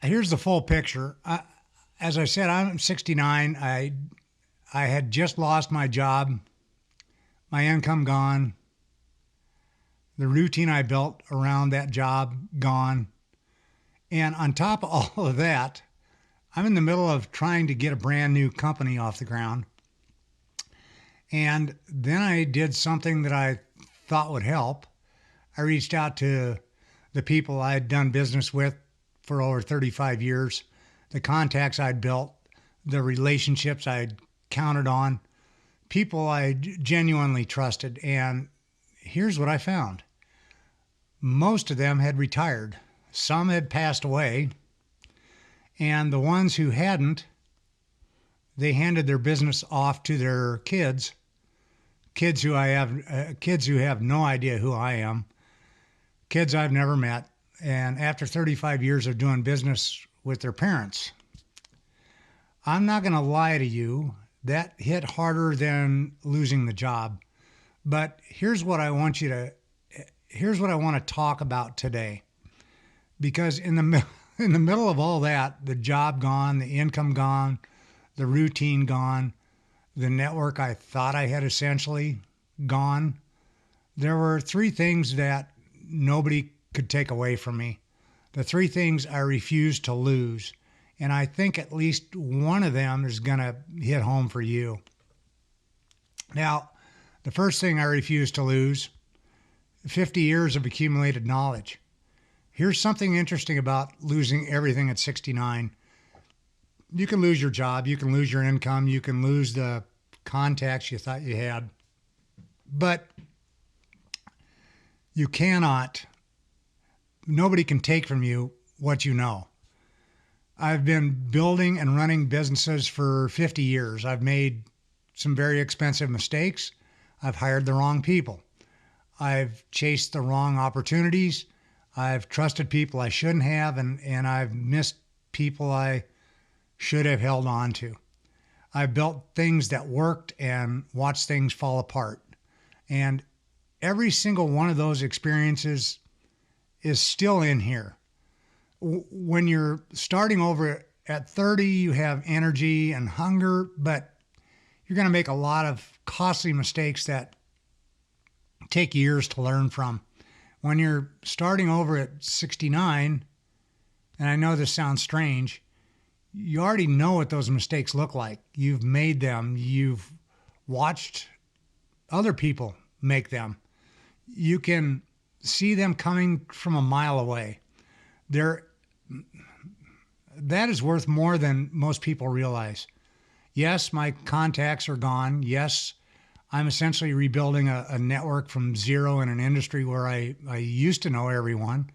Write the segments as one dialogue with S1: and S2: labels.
S1: Here's the full picture. As I said, I'm 69. I had just lost my job, my income gone, the routine I built around that job gone. And on top of all of that, I'm in the middle of trying to get a brand new company off the ground. And then I did something that I thought would help. I reached out to the people I'd done business with for over 35 years, the contacts I'd built, the relationships I'd counted on, people I genuinely trusted. And here's what I found: most of them had retired, some had passed away, and the ones who hadn't, they handed their business off to their kids, kids who have no idea who I am, kids I've never met, and after 35 years of doing business with their parents. I'm not going to lie to you, that hit harder than losing the job. But here's what I want to talk about today. Because in the middle of all that, the job gone, the income gone, the routine gone, the network I thought I had essentially gone, there were three things that nobody could take away from me. The three things I refused to lose. And I think at least one of them is going to hit home for you. Now, the first thing I refused to lose: 50 years of accumulated knowledge. Here's something interesting about losing everything at 69. You can lose your job, you can lose your income, you can lose the contacts you thought you had, but you cannot, nobody can take from you what you know. I've been building and running businesses for 50 years. I've made some very expensive mistakes. I've hired the wrong people. I've chased the wrong opportunities. I've trusted people I shouldn't have, and I've missed people I should have held on to. I've built things that worked and watched things fall apart. And every single one of those experiences is still in here. When you're starting over at 30, you have energy and hunger, but you're going to make a lot of costly mistakes that take years to learn from. When you're starting over at 69, and I know this sounds strange, you already know what those mistakes look like. You've made them. You've watched other people make them. You can see them coming from a mile away. That is worth more than most people realize. Yes, my contacts are gone. Yes, I'm essentially rebuilding a network from zero in an industry where I used to know everyone.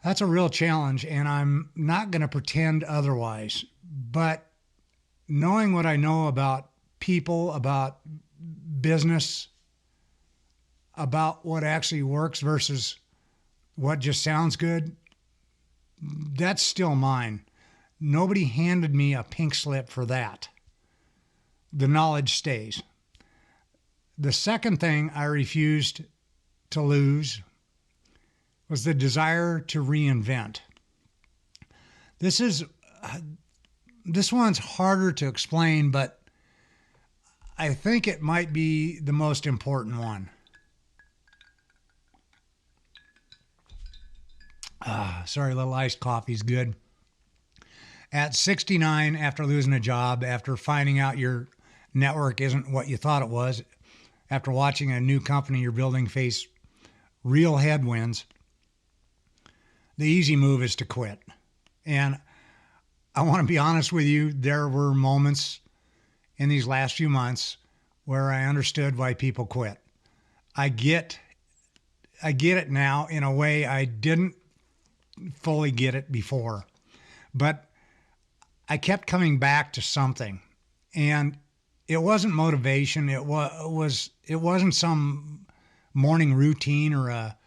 S1: That's a real challenge, and I'm not going to pretend otherwise. But knowing what I know about people, about business, about what actually works versus what just sounds good, that's still mine. Nobody handed me a pink slip for that. The knowledge stays. The second thing I refused to lose was the desire to reinvent. This one's harder to explain, but I think it might be the most important one. Sorry, a little iced coffee's good. At 69, after losing a job, after finding out your network isn't what you thought it was, after watching a new company you're building face real headwinds, the easy move is to quit. And I want to be honest with you, there were moments in these last few months where I understood why people quit. I get it now in a way I didn't fully get it before. But I kept coming back to something, and it wasn't motivation. It wasn't some morning routine or a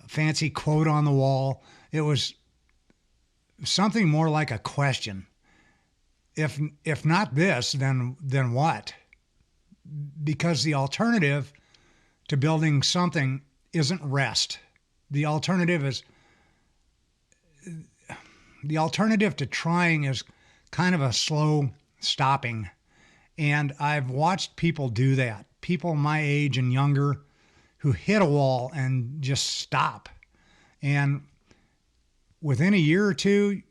S1: fancy quote on the wall. It was something more like a question. If not this, then what? Because the alternative to building something isn't rest. The alternative is the alternative to trying is kind of a slow stopping. And I've watched people do that. People my age and younger who hit a wall and just stop. And within a year or two,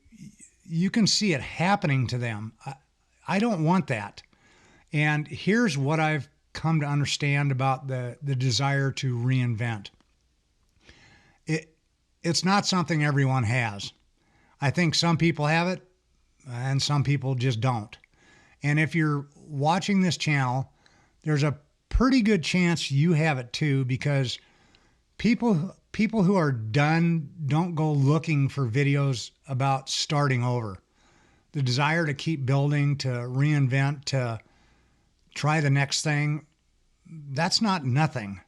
S1: you can see it happening to them. I don't want that. And here's what I've come to understand about the desire to reinvent. It's not something everyone has. I think some people have it and some people just don't. And if you're watching this channel, there's a pretty good chance you have it too, because people who are done don't go looking for videos about starting over. The desire to keep building, to reinvent, to try the next thing, that's not nothing.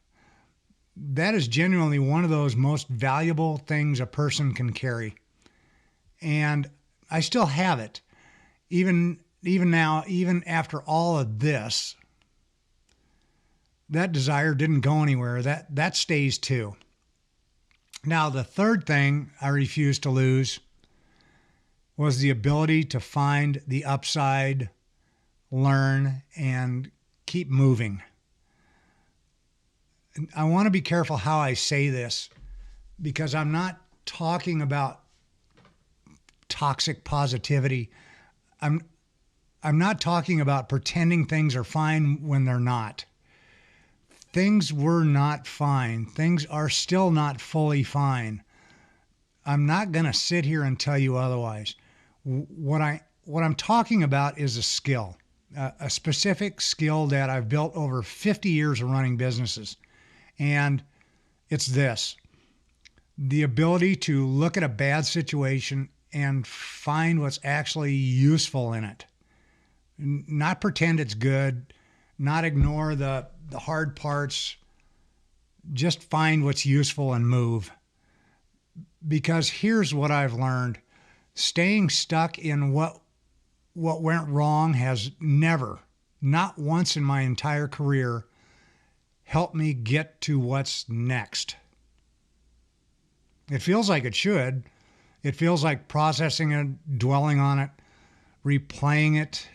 S1: That is genuinely one of those most valuable things a person can carry. And I still have it. Even now, even after all of this, that desire didn't go anywhere. That stays too. Now, the third thing I refused to lose was the ability to find the upside, learn, and keep moving. I want to be careful how I say this, because I'm not talking about toxic positivity. I'm not talking about pretending things are fine when they're not. Things were not fine. Things are still not fully fine. I'm not going to sit here and tell you otherwise. What I'm talking about is a skill, a specific skill that I've built over 50 years of running businesses. And it's this: the ability to look at a bad situation and find what's actually useful in it. Not pretend it's good, not ignore the hard parts, just find what's useful and move. Because here's what I've learned: staying stuck in what went wrong has never, not once in my entire career, helped me get to what's next. It feels like it should. It feels like processing it, dwelling on it, replaying it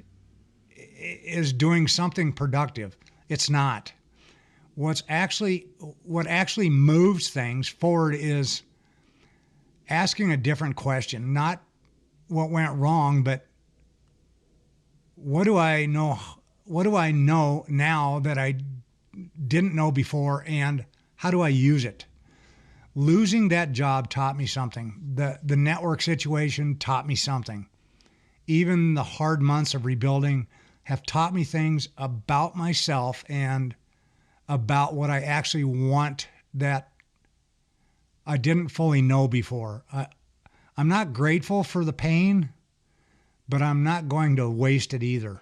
S1: is doing something productive. It's not. What actually moves things forward is asking a different question, not what went wrong, but what do I know? What do I know now that I didn't know before, and how do I use it? Losing that job taught me something. The network situation taught me something. Even the hard months of rebuilding have taught me things about myself and about what I actually want that I didn't fully know before. I'm not grateful for the pain, but I'm not going to waste it either.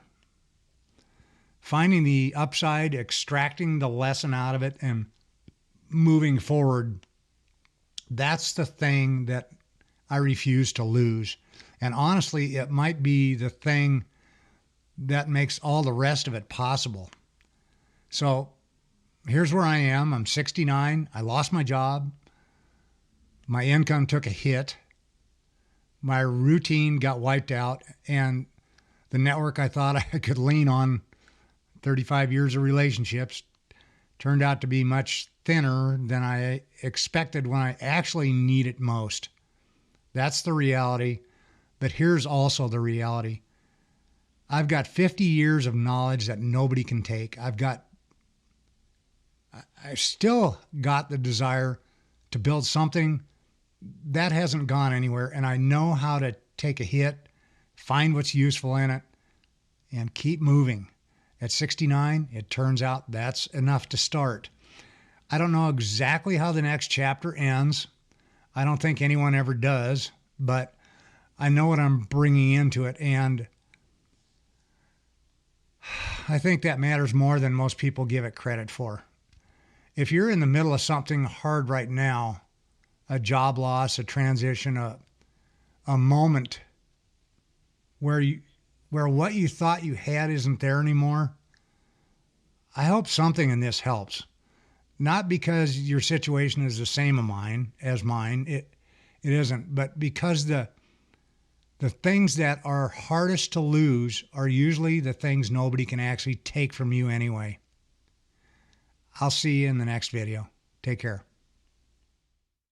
S1: Finding the upside, extracting the lesson out of it, and moving forward, that's the thing that I refuse to lose. And honestly, it might be the thing that makes all the rest of it possible. So here's where I am. I'm 69. I lost my job. My income took a hit. My routine got wiped out. And the network I thought I could lean on, 35 years of relationships, turned out to be much thinner than I expected when I actually need it most. That's the reality. But here's also the reality. I've got 50 years of knowledge that nobody can take. I've still got the desire to build something that hasn't gone anywhere. And I know how to take a hit, find what's useful in it, and keep moving. At 69, it turns out that's enough to start. I don't know exactly how the next chapter ends. I don't think anyone ever does, but I know what I'm bringing into it, and I think that matters more than most people give it credit for. If you're in the middle of something hard right now, a job loss, a transition, a moment where what you thought you had isn't there anymore, I hope something in this helps. Not because your situation is the same as mine, it isn't, but because the The things that are hardest to lose are usually the things nobody can actually take from you anyway. I'll see you in the next video. Take care.